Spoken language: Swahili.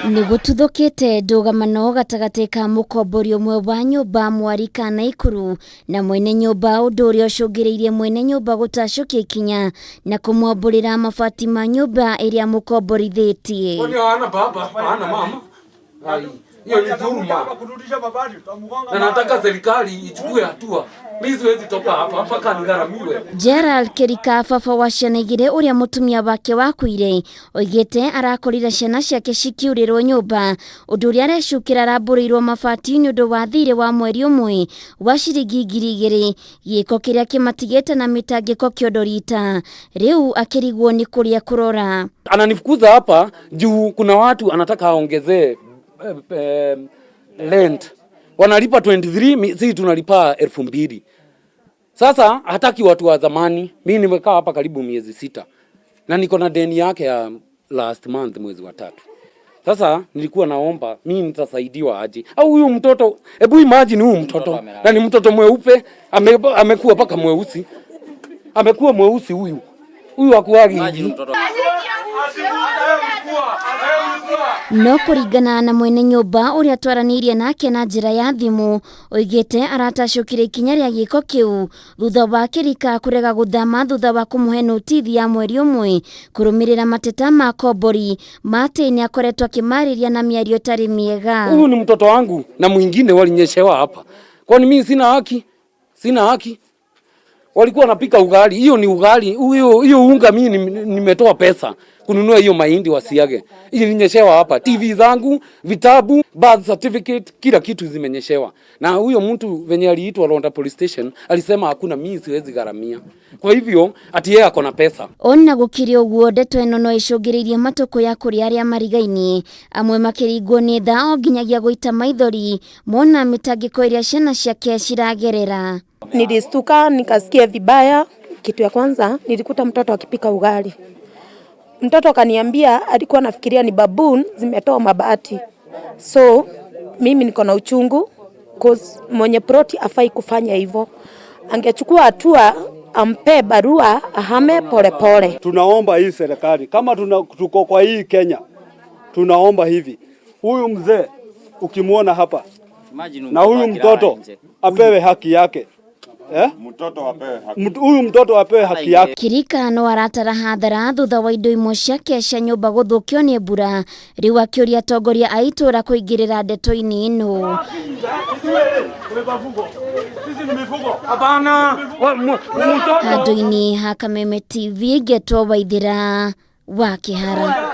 Ni gututhukite Ndugamano gatagati ka mukombori umwe wa nyumba MWARIA Naikuru na mwene nyumba undu uria ucungiriirie mwene nyumba gutacukia ikinya na kumwamburira mabati ma nyumba iria mukomborithitie. Ana baba, ana mama. Hiyo ni dhuluma. Na nataka serikali ichukue hatua. Mimi siwezi toka hapa mpaka nigharamiwe. Gerald Kirika baba wa ciana igire uria mutumia wake wakuire oigite arakorira ciana ciake cikiurirwo nyumba undu uria arecukira aramburirwo mabati ni undu wa thire wa mweri umwe wa ciringi 2,000 giko kiria kimatigite na mitangiko kiondorita riu akirigwo ni kuria kurora. Ananifukuza hapa juu kuna watu anataka aongezee rent. Wanalipa 23, sisi tunalipa 2,000. Sasa hataki watu wa zamani. Mimi nimekaa hapa karibu miezi 6. Na niko na deni yake ya last month mwezi wa 3. Sasa nilikuwa naomba mimi nitasaidiwa aje. Au huyu mtoto, hebu imagine huyu mtoto. Na ni mtoto mweupe, amekuwa paka mweusi. Amekuwa mweusi huyu. Huyu hakuagi. No kuringana na mwene nyumba uria twaranirie nake na njira ya thimu oigite aratacukire ikinya ria giko kiu thutha wa Kirika kurega guthama thutha wa kumuhe notithi ya mweri umwe kurumirira mateta ma kombori mate ni akoretwa kimariria na miario tari miega. Huyu ni mtoto wangu na mwingine walinyeshewa hapa. Kwani mimi sina haki? Sina haki. Walikuwa wanapika ugali. Hiyo ni ugali. Hiyo unga mimi nimetoa pesa kununua hiyo mahindi wasiage. Ilinyeshewa hapa. TV zangu, vitabu, birth certificate, kila kitu zimenyeshewa. Na huyo mtu venye aliitwa Ronda Police Station alisema hakuna, mimi siwezi gharamia. Kwa hivyo ati yeye ako na pesa. Onna gukiri uguo ndeto eno no icungiririe matuko ya kuri aria marigaini amwe makirigwo ni thao nginyagia guita maithori mona mitangiko iria ciana ciake ciragerera. Nilistuka nikasikia vibaya. Kitu ya kwanza nilikuta mtoto akipika ugali. Mtoto kaniambia alikuwa anafikiria ni baboon zimetoa mabati. So mimi niko na uchungu cause mwenye proti afai kufanya hivyo. Angechukua hatua ampe barua ahame pole pole. Tunaomba hii serikali kama tuko kwa hii Kenya. Tunaomba hivi. Huyu mzee ukimuona hapa na huyu mtoto apewe haki yake. Mtoto apewe haki. Huyu mtoto apewe haki yake. Kirika no aratara hathara thutha wa indo imwe ciake cia nyumba guthukio ni mbura riu akiuria atongoria a itura kuingirira ndeto-ini ino. Handu-ini ha Kameme TV getwo Waithira wa Kihara.